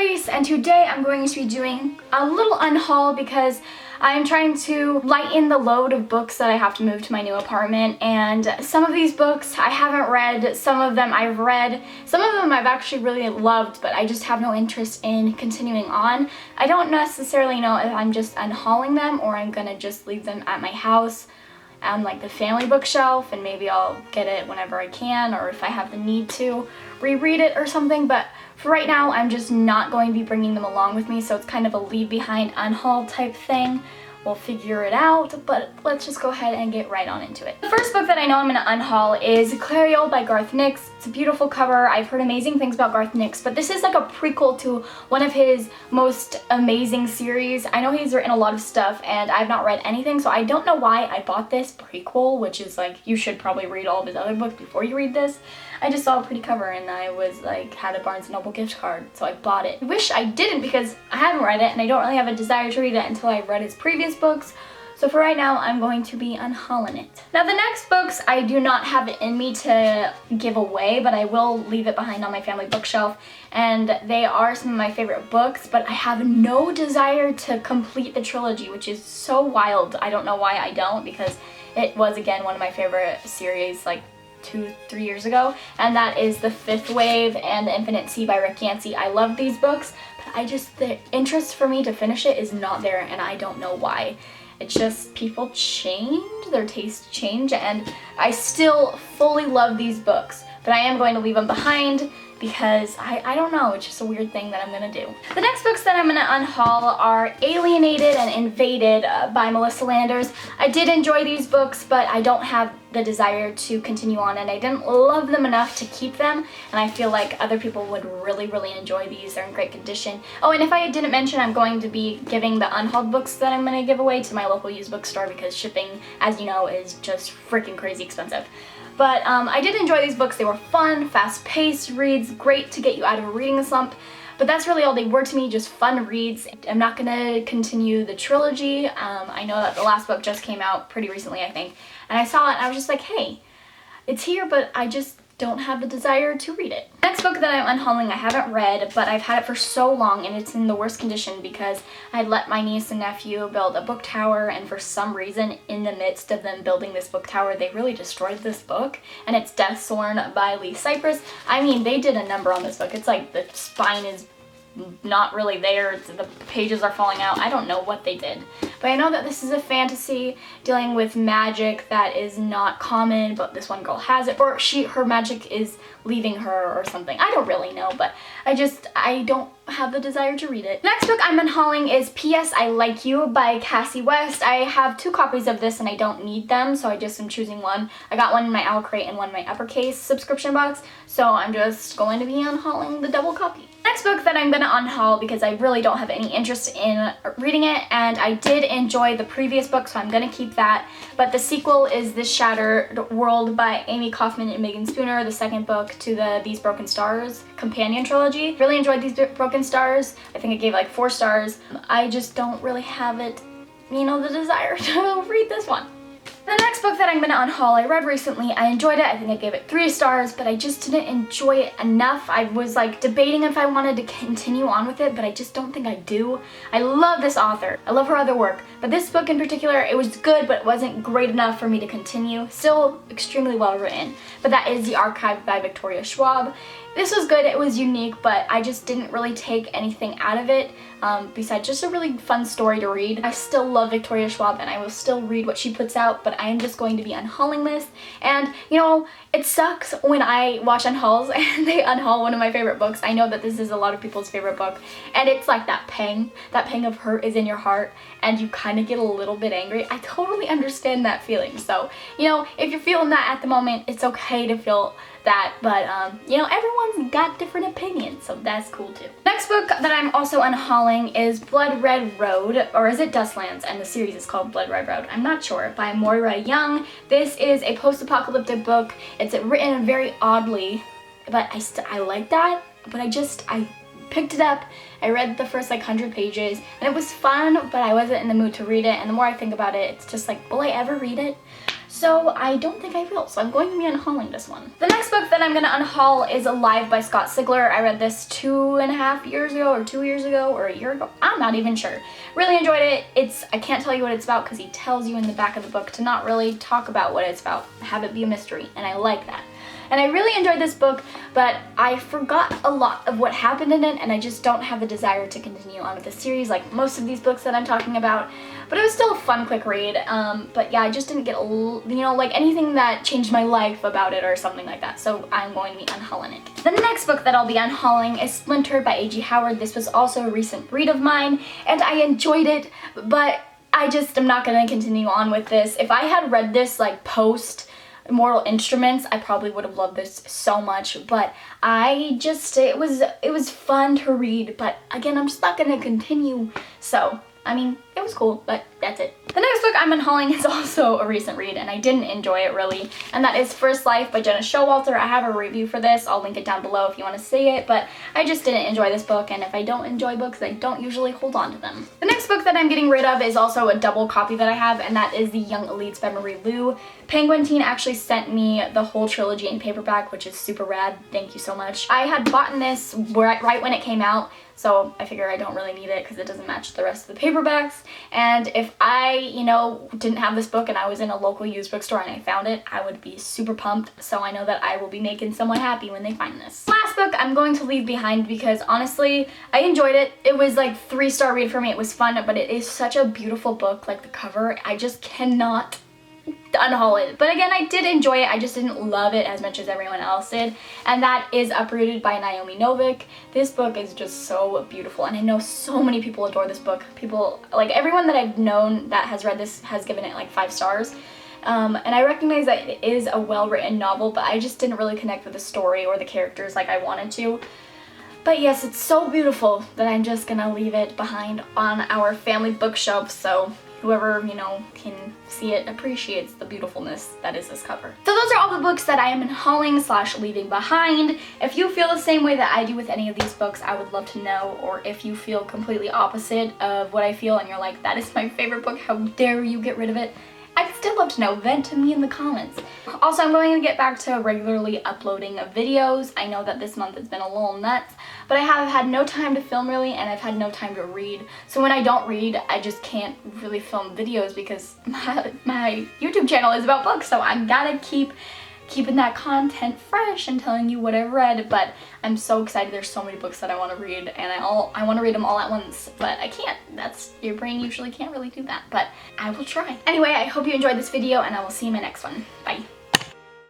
Grace, and today I'm going to be doing a little unhaul because I'm trying to lighten the load of books that I have to move to my new apartment, and some of these books I haven't read, some of them I've read, some of them I've actually really loved, but I just have no interest in continuing on. I don't necessarily know if I'm just unhauling them or I'm gonna just leave them at my house on like the family bookshelf, and maybe I'll get it whenever I can, or if I have the need to reread it or something. But for right now, I'm just not going to be bringing them along with me, so it's kind of a leave behind unhaul type thing. We'll figure it out, but let's just go ahead and get right on into it. The first book that I know I'm going to unhaul is Clariole by Garth Nix. It's a beautiful cover. I've heard amazing things about Garth Nix, but this is like a prequel to one of his most amazing series. I know he's written a lot of stuff and I've not read anything, so I don't know why I bought this prequel, which is like, you should probably read all of his other books before you read this. I just saw a pretty cover and I was like, had a Barnes & Noble gift card, so I bought it. I wish I didn't because I haven't read it and I don't really have a desire to read it until I've read his previous books. So for right now, I'm going to be unhauling it. Now the next books, I do not have it in me to give away, but I will leave it behind on my family bookshelf. And they are some of my favorite books, but I have no desire to complete the trilogy, which is so wild. I don't know why I don't, because it was, again, one of my favorite series, like 2-3 years ago, and that is The Fifth Wave and The Infinite Sea by Rick Yancey. I love these books, but the interest for me to finish it is not there, and I don't know why. It's just people change, their tastes change, and I still fully love these books, but I am going to leave them behind because I don't know, it's just a weird thing that I'm gonna do. The next books that I'm gonna unhaul are Alienated and Invaded by Melissa Landers. I did enjoy these books, but I don't have the desire to continue on, and I didn't love them enough to keep them, and I feel like other people would really enjoy these. They're in great condition. Oh, and if I didn't mention, I'm going to be giving the unhauled books that I'm gonna give away to my local used bookstore because shipping, as you know, is just freaking crazy expensive. But I did enjoy these books. They were fun, fast-paced reads, great to get you out of a reading slump. But that's really all they were to me, just fun reads. I'm not gonna continue the trilogy. I know that the last book just came out pretty recently, I think. And I saw it and I was just like, hey, it's here, but I just don't have the desire to read it. Next book that I'm unhauling I haven't read, but I've had it for so long and it's in the worst condition because I'd let my niece and nephew build a book tower, and for some reason in the midst of them building this book tower they really destroyed this book, and it's Deathsworn by Lee Cypress. I mean, they did a number on this book. It's like the spine is not really there, the pages are falling out. I don't know what they did, but I know that this is a fantasy dealing with magic that is not common, but this one girl has it, or her magic is leaving her or something. I don't really know, but I don't have the desire to read it. Next book I'm unhauling is P.S. I Like You by Cassie West. I have 2 copies of this and I don't need them, so I just am choosing one. I got one in my Owl Crate and one in my Uppercase subscription box, so I'm just going to be unhauling the double copy. Next book that I'm going to unhaul because I really don't have any interest in reading it, and I did enjoy the previous book, so I'm going to keep that. But the sequel is This Shattered World by Amy Kaufman and Megan Spooner, the second book to the These Broken Stars companion trilogy. Really enjoyed These Broken Stars. I think I gave like 4 stars. I just don't really have it, the desire to read this one. The next book that I'm going to unhaul I read recently. I enjoyed it. I think I gave it 3 stars, but I just didn't enjoy it enough. I was like debating if I wanted to continue on with it, but I just don't think I do. I love this author. I love her other work, but this book in particular, it was good, but it wasn't great enough for me to continue. Still extremely well written, but that is The Archive by Victoria Schwab. This was good, it was unique, but I just didn't really take anything out of it besides just a really fun story to read. I still love Victoria Schwab and I will still read what she puts out, but I am just going to be unhauling this. And it sucks when I watch unhauls and they unhaul one of my favorite books. I know that this is a lot of people's favorite book, and it's like that pang of hurt is in your heart and you kind of get a little bit angry. I totally understand that feeling. So, if you're feeling that at the moment, it's okay to feel that, but everyone's got different opinions, so that's cool too. Next book that I'm also unhauling is Blood Red Road, or is it Dustlands, and the series is called Blood Red Road, I'm not sure, by Moira Young. This is a post-apocalyptic book. It's written very oddly, but I like that, but I picked it up, I read the first like 100 pages, and it was fun, but I wasn't in the mood to read it, and the more I think about it, it's just like, will I ever read it? so I don't think I will. So I'm going to be unhauling this one. The next book that I'm going to unhaul is Alive by Scott Sigler. I read this 2.5 years ago, or 2 years ago, or a year ago. I'm not even sure. Really enjoyed it. I can't tell you what it's about because he tells you in the back of the book to not really talk about what it's about. Have it be a mystery, and I like that. And I really enjoyed this book, but I forgot a lot of what happened in it, and I just don't have the desire to continue on with the series like most of these books that I'm talking about. But it was still a fun, quick read. But yeah, I just didn't get, like anything that changed my life about it or something like that. So I'm going to be unhauling it. The next book that I'll be unhauling is Splintered by A.G. Howard. This was also a recent read of mine, and I enjoyed it, but I just am not going to continue on with this. If I had read this like post Mortal Instruments, I probably would have loved this so much, but it was fun to read, but again, I'm just not gonna continue. So I mean, it was cool, but that's it. The next book I'm unhauling is also a recent read, and I didn't enjoy it really, and that is First Life by Jenna Showalter. I have a review for this. I'll link it down below if you want to see it, but I just didn't enjoy this book, and if I don't enjoy books, I don't usually hold on to them. The next book that I'm getting rid of is also a double copy that I have, and that is The Young Elites by Marie Lu. Penguin Teen actually sent me the whole trilogy in paperback, which is super rad. Thank you so much. I had bought this right when it came out, so I figure I don't really need it because it doesn't match the rest of the paperbacks. And if I, didn't have this book and I was in a local used bookstore and I found it, I would be super pumped. So I know that I will be making someone happy when they find this. Last book I'm going to leave behind because honestly, I enjoyed it. It was like 3-star read for me. It was fun, but it is such a beautiful book. Like the cover, I just cannot unhaul it. But again, I did enjoy it. I just didn't love it as much as everyone else did. And that is Uprooted by Naomi Novik. This book is just so beautiful, and I know so many people adore this book. People, like everyone that I've known that has read this has given it like 5 stars. And I recognize that it is a well-written novel, but I just didn't really connect with the story or the characters like I wanted to. But yes, it's so beautiful that I'm just gonna leave it behind on our family bookshelf, so whoever, can see it appreciates the beautifulness that is this cover. So those are all the books that I am unhauling / leaving behind. If you feel the same way that I do with any of these books, I would love to know. Or if you feel completely opposite of what I feel and you're like, that is my favorite book, how dare you get rid of it? I'd still love to know. Vent to me in the comments. Also, I'm going to get back to regularly uploading videos. I know that this month has been a little nuts, but I have had no time to film really, and I've had no time to read. So when I don't read, I just can't really film videos because my YouTube channel is about books, so I gotta keeping that content fresh and telling you what I've read. But I'm so excited. There's so many books that I want to read, and I want to read them all at once, but I can't. Your brain usually can't really do that, but I will try. Anyway, I hope you enjoyed this video, and I will see you in my next one. Bye.